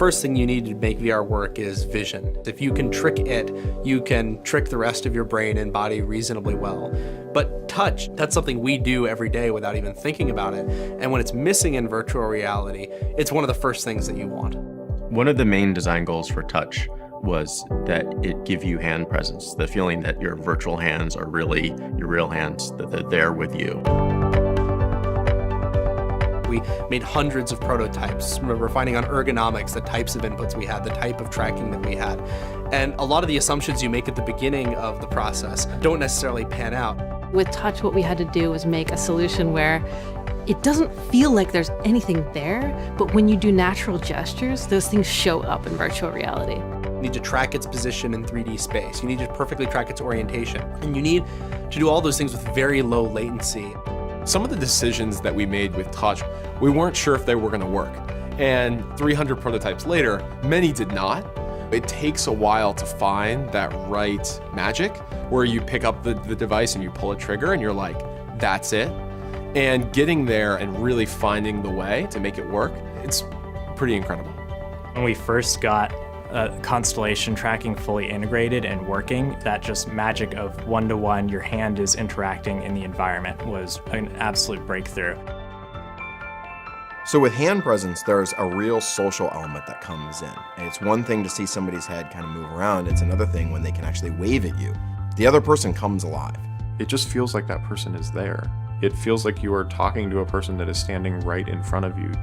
first thing you need to make VR work is vision. If you can trick it, you can trick the rest of your brain and body reasonably well. But touch, that's something we do every day without even thinking about it. And when it's missing in virtual reality, it's one of the first things that you want. One of the main design goals for touch was that it give you hand presence, the feeling that your virtual hands are really your real hands, that they're there with you. We made hundreds of prototypes. Remember finding on ergonomics, the types of inputs we had, the type of tracking that we had. And a lot of the assumptions you make at the beginning of the process don't necessarily pan out. With touch, what we had to do was make a solution where it doesn't feel like there's anything there, but when you do natural gestures, those things show up in virtual reality. You need to track its position in 3D space. You need to perfectly track its orientation. And you need to do all those things with very low latency. Some of the decisions that we made with touch, we weren't sure if they were going to work. And 300 prototypes later, many did not. It takes a while to find that right magic where you pick up the device and you pull a trigger and you're like, that's it. And getting there and really finding the way to make it work, it's pretty incredible. When we first got constellation tracking fully integrated and working, that just magic of one-to-one, your hand is interacting in the environment was an absolute breakthrough. So with hand presence, there's a real social element that comes in. And it's one thing to see somebody's head kind of move around. It's another thing when they can actually wave at you. The other person comes alive. It just feels like that person is there. It feels like you are talking to a person that is standing right in front of you.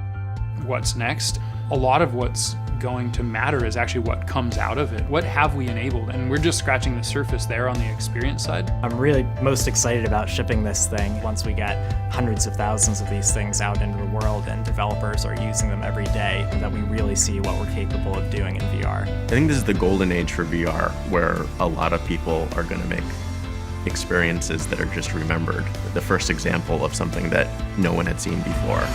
What's next? A lot of what's going to matter is actually what comes out of it. What have we enabled? And we're just scratching the surface there on the experience side. I'm really most excited about shipping this thing once we get hundreds of thousands of these things out into the world and developers are using them every day, and that we really see what we're capable of doing in VR. I think this is the golden age for VR, where a lot of people are going to make experiences that are just remembered. The first example of something that no one had seen before.